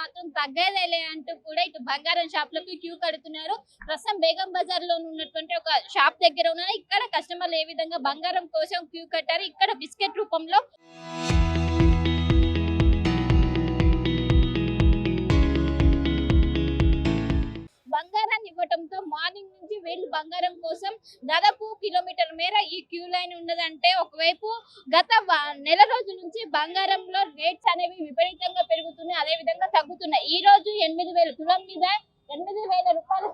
మాత్రం తగ్గేదేలే అంటూ కూడా ఇటు బంగారం షాపులకు క్యూ కడుతున్నారు. ప్రస్తుతం బేగం బజార్ లో ఉన్నటువంటి ఒక షాప్ దగ్గర ఉన్నారు. ఇక్కడ కస్టమర్లు ఏ విధంగా బంగారం కోసం క్యూ కట్టారు. ఇక్కడ బిస్కెట్ రూపంలో బంగారాన్ని ఇవ్వటంతో మార్నింగ్ నుంచి వీళ్ళు బంగారం కోసం దాదాపు కిలోమీటర్ మేర ఈ క్యూ లైన్ ఉన్నదంటే ఒకవైపు గత నెల రోజుల నుంచి బంగారంలో రేట్స్ అనేవి విపరీతంగా పెరుగుతున్నాయి, అదే విధంగా తగ్గుతున్నాయి. ఈ రోజు 8,000 తులం మీద 8,000 రూపాయలు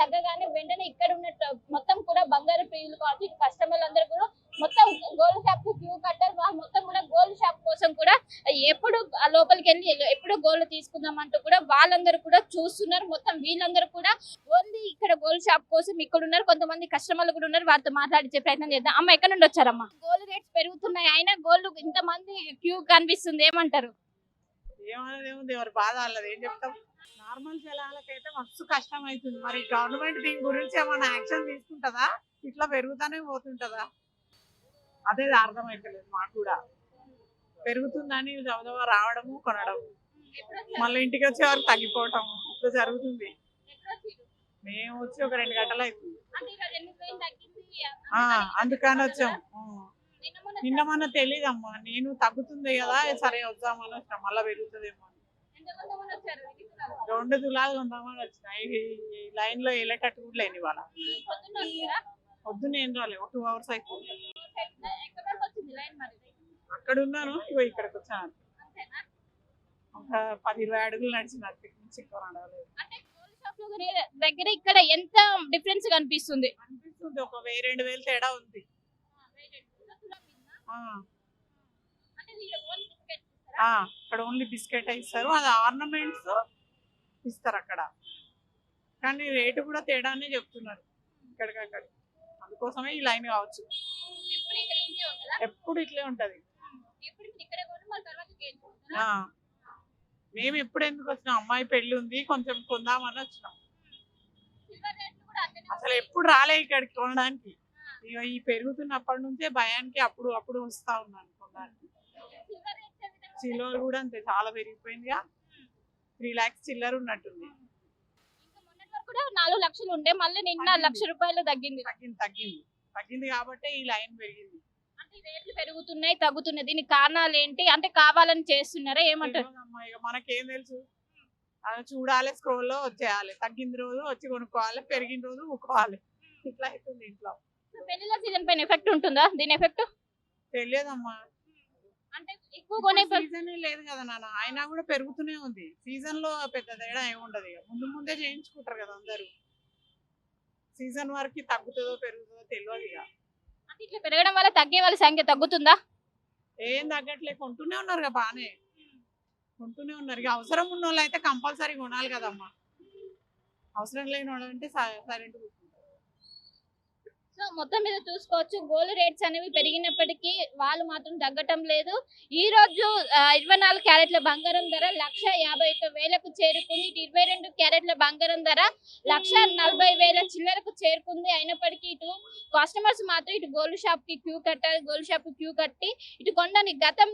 తగ్గగానే వెంటనే ఇక్కడ ఉన్న మొత్తం కూడా బంగారు ప్రియులు కావచ్చు, ఇటు కస్టమర్లు అందరూ కూడా మొత్తం గోల్డ్ షాప్ కు క్యూ కట్టారు. మొత్తం కూడా గోల్డ్ షాప్ కోసం కూడా ఎప్పుడు లోపలికి వెళ్ళి ఎప్పుడు గోల్డ్ తీసుకుందాం అంటూ కూడా వాళ్ళందరూ కూడా చూస్తున్నారు. మొత్తం వీళ్ళందరూ కూడా ఓన్లీ ఇక్కడ గోల్డ్ షాప్ కోసం ఇక్కడ ఉన్నారు. కొంతమంది కస్టమర్లు కూడా ఉన్నారు, వారితో మాట్లాడించే ప్రయత్నం చేద్దాం. అమ్మ, ఎక్కడ నుండి వచ్చారమ్మా? గోల్డ్ రేట్స్ పెరుగుతున్నాయి, అయినా గోల్డ్ ఇంతమంది క్యూ కనిపిస్తుంది, ఏమంటారు? ఏమనేది ఎవరి బాధ వాళ్ళది, ఏం చెప్తాం. నార్మల్ జనాలకైతే మస్తు కష్టం అవుతుంది. మరి గవర్నమెంట్ దీని గురించి ఏమైనా యాక్షన్ తీసుకుంటుందా? ఇట్లా పెరుగుతానే పోతుంటదా? అదే అర్థమైతలేదు మాకు కూడా. పెరుగుతుందని జవజవ రావడము కొనడం, మళ్ళీ ఇంటికి వచ్చే వరకు తగ్గిపోవటం ఇట్లా జరుగుతుంది. మేము వచ్చి ఒక 2 గంటలు అవుతుంది. అందుకని వచ్చాం. నిన్న మొన్న తెలీదమ్మా, నేను తగ్గుతుంది కదా సరే వద్దామని వచ్చిన, మళ్ళీ పెరుగుతుందేమో అని. 2 తులాలు కొందామని వచ్చిన. ఈ లైన్ లో వెళ్ళేటట్టు కూడా లేని వాళ్ళ పొద్దున్న ఏం రాలేదు, ఒక 2 hours అయిపోయింది. అక్కడ ఉన్నాను, ఇగో ఇక్కడికి వచ్చాను. ఒక 10-20 అడుగులు నడిచినట్టు ఎక్కువ నడవలేదు. దగ్గర ఇక్కడ ఎంత డిఫరెన్స్ కనిపిస్తుంది? ఒక 1000-2000 తేడా ఉంది. అక్కడ ఓన్లీ బిస్కెట్ ఇస్తారు, అది ఆర్నమెంట్స్ ఇస్తారు అక్కడ, కానీ రేటు కూడా తేడానే చెప్తున్నారు ఇక్కడికక్కడ. అందుకోసమే ఈ లైన్ కావచ్చు, ఎప్పుడు ఇట్లే ఉంటది. మేము ఎప్పుడు ఎందుకు వచ్చినాం, అమ్మాయి పెళ్లి ఉంది కొంచెం కొందామని వచ్చినాం. అసలు ఎప్పుడు రాలే ఇక్కడికి కొనడానికి. ఇక ఈ పెరుగుతున్నప్పటి నుంచే భయానికి అప్పుడు అప్పుడు వస్తా ఉన్నాను కొనడానికి. చిల్లర కూడా అంతే చాలా పెరిగిపోయిందిగా, 3 lakhs చిల్లర ఉన్నట్టుంది. 4 లక్షలు ఉండే, మళ్ళీ నిన్న 1,00,000 రూపాయలు తగ్గింది కాబట్టి ఈ లైన్ పెరిగింది. అంటే రేట్లు పెరుగుతున్నాయి తగ్గుతున్నాయి, దీనికి కారణాలు ఏంటి? అంటే కావాలని చేస్తున్నారా, ఏమంటారు? ఇక మనకేం తెలుసు, అది చూడాలి, స్క్రోల్ లో వచ్చేయాలి. తగ్గింది రోజు వచ్చి కొనుక్కోవాలి, పెరిగిన రోజు ఊక్కోవాలి, ఇట్లా అవుతుంది ఇంట్లో. పెళ్లిళ్ళ సీజన్ పైన ఎఫెక్ట్ ఉంటుందా? దీని ఎఫెక్ట్ తెలియదమ్మా, అంటే ఎక్కువ కొనే సీజన్ లేదు కదా నాన్న, అయినా కూడా పెరుగుతూనే ఉంది. సీజన్ లో పెద్ద తేడా ఏమి ఉండదు, ఇక ముందే చేయించుకుంటారు కదా అందరూ. సీజన్ వరకు తగ్గుతుందో పెరుగుతుందో తెలియదు. ఇక అంటే ఇట్లా పెరగడం వల్ల తగ్గే వాళ్ళ సంఖ్య తగ్గుతుందా? ఏం తగ్గట్లే, కొంటూనే ఉన్నారు కదా, బాగానే కొంటూనే ఉన్నారు. ఇక అవసరం ఉన్న వాళ్ళు అయితే కంపల్సరీ కొనాలి కదమ్మా, అవసరం లేని వాళ్ళు అంటే సైలెంట్. సో మొత్తం మీద చూసుకోవచ్చు, గోల్డ్ రేట్స్ అనేవి పెరిగినప్పటికీ వాళ్ళు మాత్రం తగ్గటం లేదు. ఈ రోజు 24 క్యారెట్ల బంగారం ధర 1,51,000కు చేరుకుంది. 22 క్యారెట్ల బంగారం ధర 1,40,000 చిల్లరకు చేరుకుంది. అయినప్పటికీ ఇటు కస్టమర్స్ మాత్రం ఇటు గోల్డ్ షాప్ కి క్యూ కట్టారు. గోల్డ్ షాప్ కి క్యూ కట్టి ఇటు కొనడానికి గతం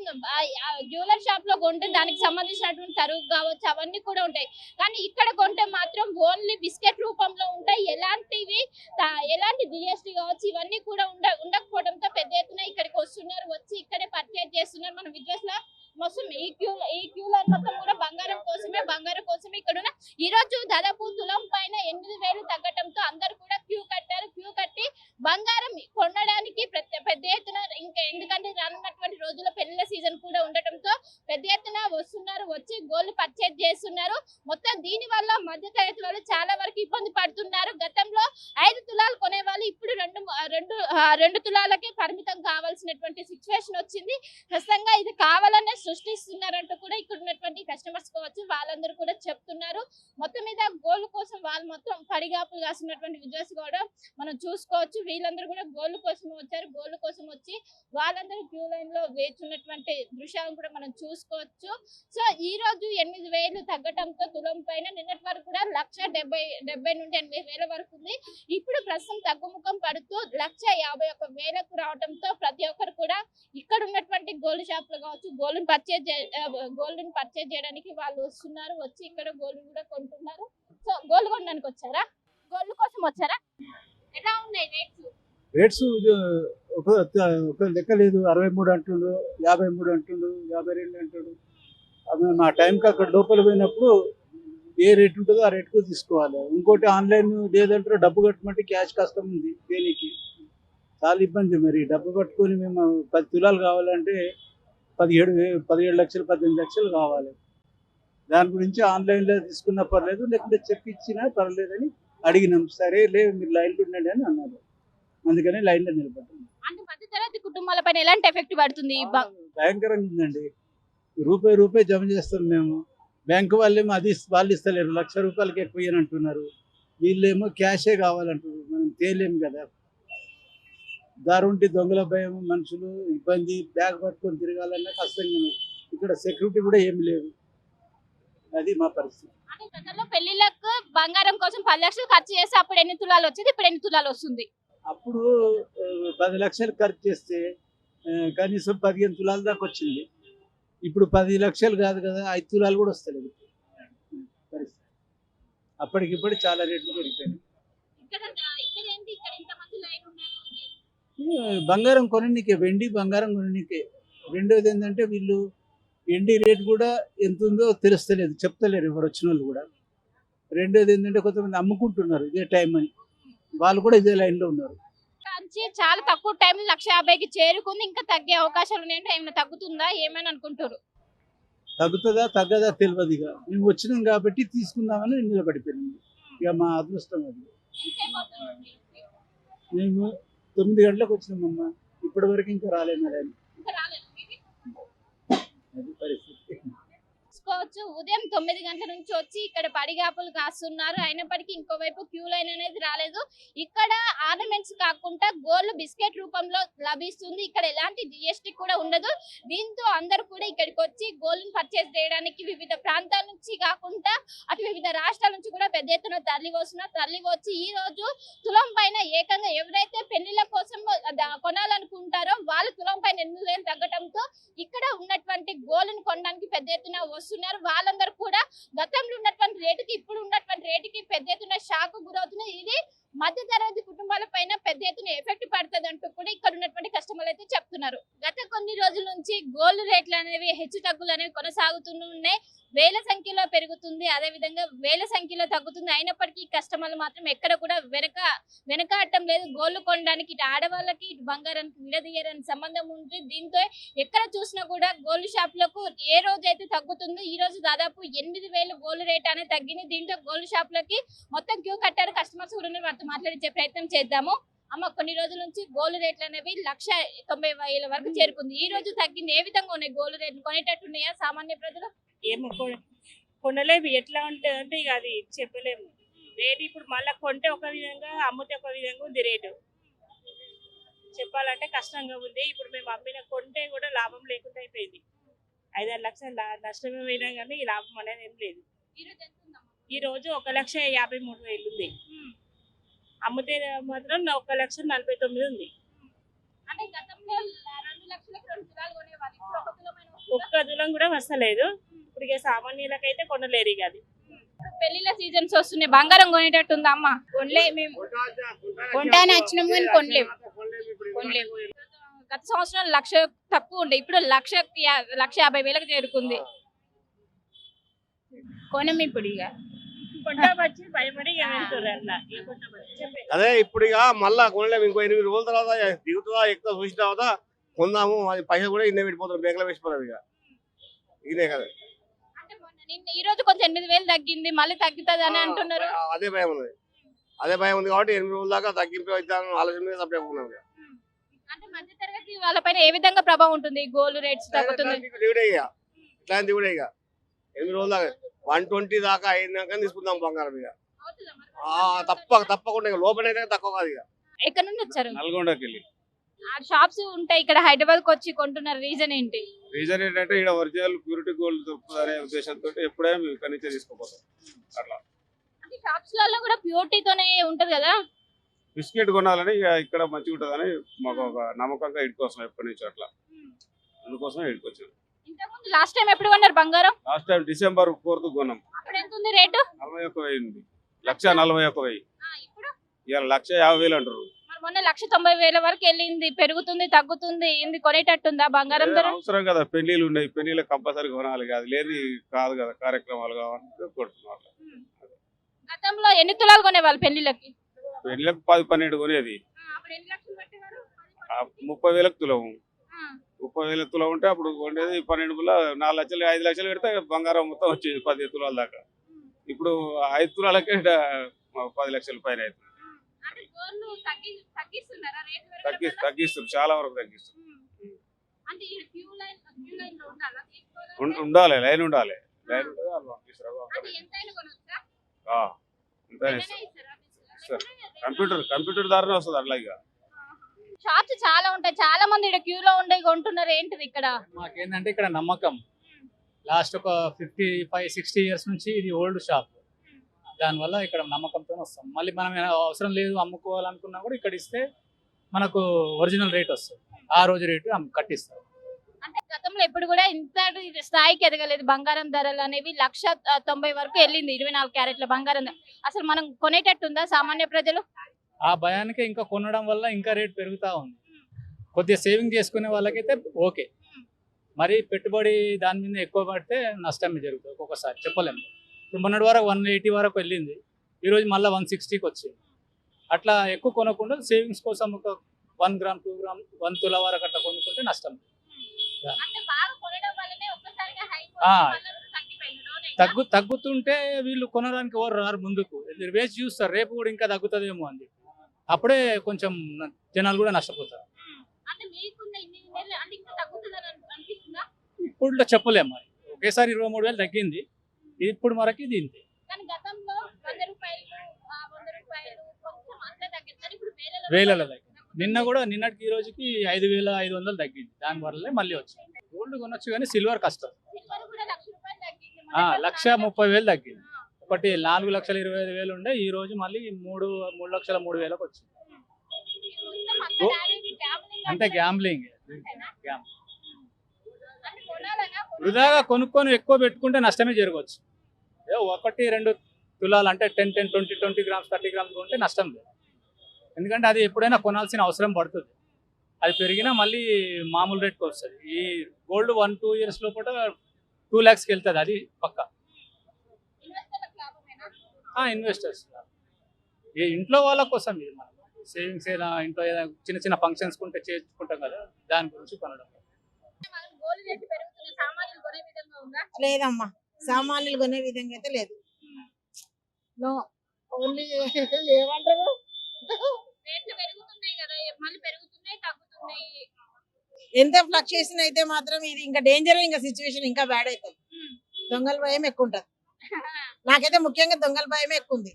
జ్యువెలర్ షాప్ లో కొంటే దానికి సంబంధించినటువంటి తరుగు కావచ్చు అవన్నీ కూడా ఉంటాయి, కానీ ఇక్కడ కొంటే మాత్రం ఓన్లీ బిస్కెట్ రూపంలో ఉంటాయి. ఎలాంటి జిఎస్టీ కావచ్చు ఇవన్నీ కూడా ఉండకపోవడంతో పెద్ద ఎత్తున ఇక్కడికి వస్తున్నారు, వచ్చి ఇక్కడే పర్చేజ్ చేస్తున్నారు. మన విజువల్స్ లో మొత్తం ఈ క్యూ లైన్ మొత్తం కూడా బంగారం కోసమే ఇక్కడ ఉన్న. ఈ రోజు దాదాపు తులం పైన 8,000 తగ్గటంతో అందరు కూడా క్యూ కట్టారు. క్యూ కట్టి బంగారం కొనడానికి పెద్ద ఎత్తున, ఇంకా ఎందుకంటే రానున్నటువంటి రోజుల్లో పెళ్లిళ్ళ సీజన్ కూడా ఉండటంతో పెద్ద ఎత్తున వస్తున్నారు, వచ్చి గోల్డ్ పర్చేజ్ చేస్తున్నారు. మొత్తం దీని వల్ల మధ్య తరగతి వాళ్ళు చాలా వరకు ఇబ్బంది పడుతున్నారు. గతంలో 5 తులాలు కొనే వాళ్ళు ఇప్పుడు 2 తులాలకే పరిమితం కావాల్సినటువంటి సిచ్యువేషన్ వచ్చింది. ఖచ్చితంగా ఇది కావాలనే సృష్టిస్తున్నారంటూ కూడా ఇక్కడ ఉన్నటువంటి కస్టమర్స్ కావచ్చు వాళ్ళందరూ కూడా చెప్తున్నారు. మొత్తం మీద గోల్డ్ కోసం వాళ్ళు మొత్తం పడిగాపులు కాస్తున్నటువంటి విజువల్స్ కూడా మనం చూసుకోవచ్చు. వీళ్ళందరూ కూడా గోల్డ్ కోసం వచ్చారు, గోల్డ్ కోసం వచ్చి వాళ్ళందరూ క్యూ లైన్ లో వేచున్నటువంటి దృశ్యాలను కూడా మనం చూసుకోవచ్చు. సో ఈ రోజు 8,000 తగ్గటంతో తులం పైన నిన్నటి వరకు కూడా 1,70,000 నుండి 8,000 వరకు ఉంది. ఇప్పుడు ప్రస్తుతం తగ్గుముఖం పడుతూ 1,51,000కు రావడంతో ప్రతి ఒక్కరు కూడా ఇక్కడ ఉన్నటువంటి గోల్డ్ షాపులు కావచ్చు గోల్డ్ పర్చేజ్ చేయడానికి వాళ్ళు వస్తున్నారు. వచ్చి ఇక్కడ గోల్డ్ కూడా కొంటున్నారు. సో గోల్డ్ కొనడానికి వచ్చారా, గోల్డ్ కోసం వచ్చారా? ఎలా ఉన్నాయి రేట్స్ ఒక లెక్క లేదు. 63 అంటుండు, 53 అంటుండు, 52 అంటుండు. అవి మా టైంకి అక్కడ లోపల పోయినప్పుడు ఏ రేట్ ఉంటుందో ఆ రేట్కు తీసుకోవాలి. ఇంకోటి ఆన్లైన్ లేదంటారు, డబ్బు కట్టమంటే క్యాష్ కష్టం ఉంది దేనికి, చాలా ఇబ్బంది. మరి డబ్బు పట్టుకొని మేము 10 తులాలు కావాలంటే 17 లక్షలు 18 లక్షలు కావాలి. దాని గురించి ఆన్లైన్లో తీసుకున్నా పర్లేదు, లేకుంటే చెప్పించినా పర్లేదని అడిగినాం. సరే లేదు మీరు లైన్లో ఉండండి అని అన్నారు. అందుకని లైన్లో నిలబడ్డాం. అంటే మధ్యతరగతి కుటుంబాలపైన ఎలాంటి ఎఫెక్ట్ పడుతుంది? భయంకరంగా ఉందండి. రూపాయి జమ చేస్తాం మేము. బ్యాంకు వాళ్ళేమో వాళ్ళు ఇస్తలేరు, ₹1,00,000 ఎక్కువ అని అంటున్నారు. వీళ్ళేమో క్యాషే కావాలంటున్నారు. మనం తేలేము కదా. దారుంటి దొంగల భయం, మనుషులు ఇబ్బంది, బ్యాగ్ పట్టుకొని తిరగాలన్నా కష్టంగా ఉంది. ఇక్కడ సెక్యూరిటీ కూడా ఏమి లేదు. అది మా పరిస్థితి. అంటే గతంలో పెళ్లిళ్ళకు బంగారం కోసం 10 లక్షలు ఖర్చు చేస్తే అప్పుడు ఎన్ని తులాలు వచ్చేది, ఇప్పుడు ఎన్ని తులాలు వస్తుంది? అప్పుడు 10 లక్షలు ఖర్చు చేస్తే కనీసం 15 తులాల దాకా వచ్చింది. ఇప్పుడు 10 లక్షలు కాదు కదా, 5 తులాలు కూడా వస్తలేదు పరిస్థితి. అప్పటికిప్పుడు చాలా రేట్లు పెరిగిపోయినాయి. ఇక్కడ ఏంటి, ఇక్కడ ఇంతమంది లైన్ ఉన్నారు? బంగారం కొననీకే, వెండి బంగారం కొననీకే. రెండోది ఏంటంటే వీళ్ళు వెండి రేట్ కూడా ఎంత ఉందో తెలుస్తలేదు, చెప్తలేరు ఎవరు వచ్చిన వాళ్ళు కూడా. రెండోది ఏంటంటే కొంతమంది అమ్ముకుంటున్నారు ఇదే టైం అని, వాళ్ళు కూడా ఇదే లైన్లో ఉన్నారు. చాలా తక్కువ టైంలో 1,50,000కి చేరుకుంది. ఇంకా తగ్గే అవకాశాలు ఉన్నాయంటే ఏమైనా తగ్గుతుందా ఏమైనా అనుకుంటారు? తగ్గుతుందా తగ్గదా తెలియదు. ఇక మేము వచ్చినాం కాబట్టి తీసుకుందామని నిలబడిపోయినాం. ఇక మా అదృష్టం అది. మేము 9 గంటలకు వచ్చినామమ్మా, ఇప్పటి వరకు ఇంకా రాలేదు మేడం. అది పరిస్థితి. చూసుకోవచ్చు, ఉదయం 9 గంటల నుంచి వచ్చి ఇక్కడ పడిగాపులు కాస్తున్నారు. అయినప్పటికీ ఇంకోవైపు క్యూ లైన్ అనేది రాలేదు. ఇక్కడ ఆర్నమెంట్స్ కాకుండా గోల్డ్ బిస్కెట్ రూపంలో లభిస్తుంది. ఇక్కడ ఎలాంటి జిఎస్టీ కూడా ఉండదు. దీంతో అందరూ కూడా ఇక్కడికి వచ్చి గోల్డ్ పర్చేస్ చేయడానికి వివిధ ప్రాంతాల నుంచి కాకుండా అటు వివిధ రాష్ట్రాల నుంచి కూడా పెద్ద ఎత్తున తరలి వచ్చి ఈ రోజు తులం పైన ఏకంగా ఎవరైతే పెళ్లిళ్ళ కోసం కొనాలనుకుంటారో వాళ్ళు తులం పైన 8,000 తగ్గడంతో ఇక్కడ ఉన్నటువంటి గోల్డ్ కొనడానికి పెద్ద ఎత్తున వస్తున్నారు. వాళ్ళందరూ కూడా గతంలో ఉన్నటువంటి రేటుకి ఇప్పుడు ఉన్నటువంటి రేటుకి పెద్ద ఎత్తున షాక్ గురవుతున్నారు. ఇది మధ్య తరగతి కుటుంబాల పైన పెద్ద ఎత్తున ఎఫెక్ట్ పడుతుంది అంటూ కూడా ఇక్కడ ఉన్నటువంటి కస్టమర్లు అయితే చెప్తున్నారు. గత కొన్ని రోజుల నుంచి గోల్డ్ రేట్లు అనేవి హెచ్చు తగ్గులు అనేవి కొనసాగుతున్నాయి. వేల సంఖ్యలో పెరుగుతుంది, అదే విధంగా వేల సంఖ్యలో తగ్గుతుంది. అయినప్పటికీ కస్టమర్లు మాత్రం ఎక్కడ కూడా వెనకాడటం లేదు. గోల్డ్ కొనడానికి ఇటు ఆడవాళ్ళకి ఇటు బంగారానికి విడదీయరని సంబంధం ఉంది. దీంతో ఎక్కడ చూసినా కూడా గోల్డ్ షాపులకు ఏ రోజు అయితే తగ్గుతుందో ఈ రోజు దాదాపు 8,000 గోల్డ్ రేట్ అనేది తగ్గింది. దీంతో గోల్డ్ షాపులకి మొత్తం క్యూ కట్టారు. కస్టమర్స్ కూడా వారితో మాట్లాడించే ప్రయత్నం చేద్దాము. అమ్మ, కొన్ని రోజుల నుంచి గోల్డ్ రేట్లు అనేవి 1,90,000 వరకు చేరుకుంది. ఈ రోజు తగ్గింది. ఏ విధంగా ఉన్నాయి గోల్డ్ రేట్లు? కొనేటట్టు ఉన్నాయా సామాన్య ప్రజలు? ఏమో కొనలేము. ఎట్లా ఉంటుంది అంటే ఇక అది చెప్పలేము. రేటు ఇప్పుడు మళ్ళీ కొంటే ఒక విధంగా, అమ్మితే ఒక విధంగా ఉంది రేటు. చెప్పాలంటే కష్టంగా ఉంది. ఇప్పుడు మేము అమ్మిన కొంటే కూడా లాభం లేకుండా అయిపోయింది. 5-6 లక్షలు నష్టమే పోయినా కానీ ఈ లాభం అనేది ఏం లేదు. ఈ రోజు 1,53,000 ఉంది. అమ్మితే మాత్రం 1,49,000 ఉంది. ఒక్క తులం కూడా వస్తలేదు. ఇప్పుడు ఇక సామాన్యులకైతే కొనలేరు. ఇక అది పెళ్లిళ్ళ సీజన్స్ వస్తున్నాయి, బంగారం కొనేటట్టు ఉందా అమ్మ? కొనలే, మేము కొంటానే వచ్చినాము కానీ కొనలేము. గత సంవత్సరం 1,00,000 తక్కువ ఉండే, ఇప్పుడు 1,50,000కి చేరుకుంది. కొనం ఇప్పుడు ఇక కొంటా వచ్చి భయపడి ఇక వెళ్తారు అట్లా. అదే ఇప్పుడు ఇక మళ్ళా కొనలేము. ఇంకో 8 రోజుల తర్వాత దిగుతుందా ఎక్కువ చూసిన తర్వాత కొందాము. అది పైసలు కూడా ఇన్నే పెట్టిపోతారు, బ్యాంకులో వేసిపోతారు. ఇక ఇదే కదా. ఈ రోజు కొంచెం 8,000 తగ్గింది, మళ్ళీ తగ్గుతుంది అని అంటున్నారు. అదే భయం ఉంది. అదే భయం ఉంది కాబట్టి 8 రోజుల దాకా తగ్గింపు అవుతాను ఆలోచన మీద సపరేట్ ఉన్నాం. అంటే మధ్య తరగతి వాళ్ళపైన ఏ విధంగా ప్రభావం ఉంటుంది గోల్డ్ రేట్స్ తగ్గుతుంది? ఇట్లాంటివి కూడా ఇక 8 రోజుల దాకా 120 దాకా అయినాక తీసుకుందాం బంగారం. ఇక తప్పకుండా ఇక లోపల అయితే తక్కువ కాదు. ఇక ఎక్కడ నుండి వచ్చారు? నల్గొండకి వెళ్ళి ఆ షాప్స్ ఉంటాయి ఇక్కడ హైదరాబాద్ కి వచ్చి కొంటున్నారు, రీజన్ ఏంటి? రీజన్ ఏంటంటే ఇక్కడ ఒరిజినల్ ప్యూరిటీ గోల్డ్ దొరుకుతుంది అనే ఉద్దేశంతో ఎప్పుడైనా మేము ఇక్కడి నుంచే తీసుకుపోతాం. అట్లా అంటే షాప్స్ లలో కూడా ప్యూరిటీ తోనే ఉంటది కదా. బిస్కెట్ కొనాలని ఇక ఇక్కడ మంచిగా ఉంటుందని మాకు ఒక నమ్మకంగా ఇటుకోసం ఎప్పటి నుంచి అట్లా, అందుకోసం ఇటుకొచ్చాం. ఇంతకుముందు లాస్ట్ టైం ఎప్పుడు కొన్నారు బంగారం? లాస్ట్ టైం December 4th కొన్నాం. అప్పుడు ఎంత ఉంది రేటు? 41,000 ఉంది. 1,41,000. ఇప్పుడు ఇవాళ 1,50,000 అంటారు. మరి మొన్న 1,90,000 వరకు వెళ్ళింది, పెరుగుతుంది తగ్గుతుంది, ఇది కొనేటట్టుందా బంగారం ధర? అవసరం కదా, పెళ్లిళ్ళు ఉన్నాయి, పెళ్లిళ్ళకి కంపల్సరీ కొనాలి కదా, లేదు కాదు కదా, కార్యక్రమాలు కావాలంటే కొడుతున్నారు. గతంలో ఎన్ని తులాలు కొనేవాళ్ళు పెళ్లిళ్ళకి? పెళ్లిళ్ళకి 10-12 కొనేది. అప్పుడు ఎన్ని లక్షలు పెట్టేవారు? 30,000 తులం. 30,000 తులం ఉంటే అప్పుడు కొనేది 12 4 లక్షలు 5 లక్షలు పెడితే బంగారం మొత్తం వచ్చేది 10 తులాల దాకా. ఇప్పుడు 5 తులాలకే 10 లక్షల పైన అవుతుంది. అంటే గోల్డ్ తగ్గిస్తున్నారా రేట్ తగ్గిస్తారు, చాలా వరకు తగ్గిస్తారు. అంటే ఈ క్యూ లైన్ లో ఉండాలా తీసుకోవాలా? ఉండాలి, లైన్ ఉండాలి, లైన్ ఉంటే వాళ్ళు పంపిస్తారు. అది ఎంతైనా కొనొచ్చా? అంతేనే ఇస్తారు. కంప్యూటర్ ద్వారానే వస్తుంది అట్లా. ఇక షాప్స్ చాలా ఉంటాయి, చాలా మంది ఇక్కడ క్యూలో ఉండి కొంటున్నారు, ఏంటిది ఇక్కడ? మాకేంటంటే ఇక్కడ నమ్మకం, లాస్ట్ ఒక 55-60 ఇయర్స్ నుంచి ఇది ఓల్డ్ షాప్, దానివల్ల ఇక్కడ నమ్మకంతో వస్తాం. మళ్ళీ మనం అవసరం లేదు అమ్ముకోవాలనుకున్నా కూడా ఇక్కడ ఇస్తే మనకు ఒరిజినల్ రేట్ వస్తుంది, ఆ రోజు రేటు కట్టిస్తారు. అంటే గతంలో ఎప్పుడు కూడా ఇంత స్థాయికి ఎదగలేదు బంగారం ధరలు అనేవి. 1,90,000 వరకు వెళ్ళింది 24 క్యారెట్ల బంగారం ధర. అసలు మనం కొనేటట్టుందా సామాన్య ప్రజలు? ఆ భయానికే ఇంకా కొనడం వల్ల ఇంకా రేట్ పెరుగుతూ ఉంది. కొద్దిగా సేవింగ్ చేసుకునే వాళ్ళకైతే ఓకే, మరి పెట్టుబడి దాని మీద ఎక్కువ పడితే నష్టం జరుగుతుంది ఒక్కొక్కసారి, చెప్పలేము. ఇప్పుడు మొన్నటి వరకు 180 వరకు వెళ్ళింది, ఈరోజు మళ్ళీ 160కి వచ్చింది. అట్లా ఎక్కువ కొనకుండా సేవింగ్స్ కోసం ఒక 1 గ్రామ్ 2 గ్రామ్ 1 తుల వరకు అట్లా కొనుక్కుంటే నష్టం. అంటే బాగా కొనడం వల్లనే ఒక్కసారిగా హై తగ్గుతుంటే వీళ్ళు కొనడానికి ఎవరు రారు ముందుకు, వేసి చూస్తారు రేపు కూడా ఇంకా తగ్గుతుందేమో అని, అప్పుడే కొంచెం జనాలు కూడా నష్టపోతారు. అంటే మీకున్న ఇన్ని నెలలు అంటే ఇంకా తగ్గుతుందని అనిపిస్తుందా? ఇప్పుడు చెప్పలేము, మరి ఒకేసారి 23,000 తగ్గింది, ఇప్పుడు మనకి ఇది ఇంతే. కానీ గతంలో 100 రూపాయలు 100 రూపాయలు కొంచెం అంతే తగ్గింది, కానీ ఇప్పుడు వేలలో తగ్గింది. నిన్న కూడా నిన్నటికి ఈ రోజుకి 5,500 తగ్గింది, దాని వల్లే మళ్ళీ వచ్చింది. గోల్డ్ కొనొచ్చు కానీ సిల్వర్ కష్టం. సిల్వర్ కూడా 1,00,000 రూపాయలు తగ్గింది, 1,30,000 తగ్గింది. ఒకటి 4,25,000 ఉండే, ఈ రోజు మళ్ళీ 3,03,000కి వచ్చింది. అంటే గ్యాంబ్లింగ్, వృధాగా కొనుక్కొని ఎక్కువ పెట్టుకుంటే నష్టమే జరగవచ్చు. 1-2 తులాలు అంటే 10, 20 గ్రామ్స్ 30 గ్రామ్స్ కొంటే నష్టం లేదు, ఎందుకంటే అది ఎప్పుడైనా కొనాల్సిన అవసరం పడుతుంది. అది పెరిగినా మళ్ళీ మామూలు రేట్కి వస్తుంది. ఈ గోల్డ్ 1-2 ఇయర్స్ లోపల 2 lakhsకి వెళ్తుంది, అది పక్క. ఇన్వెస్టర్స్ ఈ ఇంట్లో వాళ్ళ కోసం, ఇది మనం సేవింగ్స్ ఏదైనా ఇంట్లో ఏదైనా చిన్న చిన్న ఫంక్షన్స్ ఉంటే చేసుకుంటాం కదా, దాని గురించి కొనడం. గోల్డ్ రేట్ పెరుగుతుంది, సామాన్యులు కొనే విధంగా ఉందా? లేదమ్మా, సామాన్యులు కొనే విధంగా అయితే లేదు. ఓన్లీ ఏమంటారు, రేట్లు పెరుగుతున్నాయి కదా, మళ్ళీ పెరుగుతున్నాయి తగ్గుతున్నాయి. ఎంత ఫ్లక్చుయేషన్ అయితే మాత్రం ఇది ఇంకా డేంజర్, ఇంకా సిచ్యువేషన్ ఇంకా బ్యాడ్ అవుతుంది. దొంగల భయం ఎక్కువ ఉంటుంది, నాకైతే ముఖ్యంగా దొంగల భయమే ఎక్కువ ఉంది.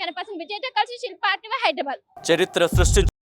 కనపర్సన్ విజయ్తో కలిసి శిల్ప RTV హైదరాబాద్. చరిత్ర సృష్టి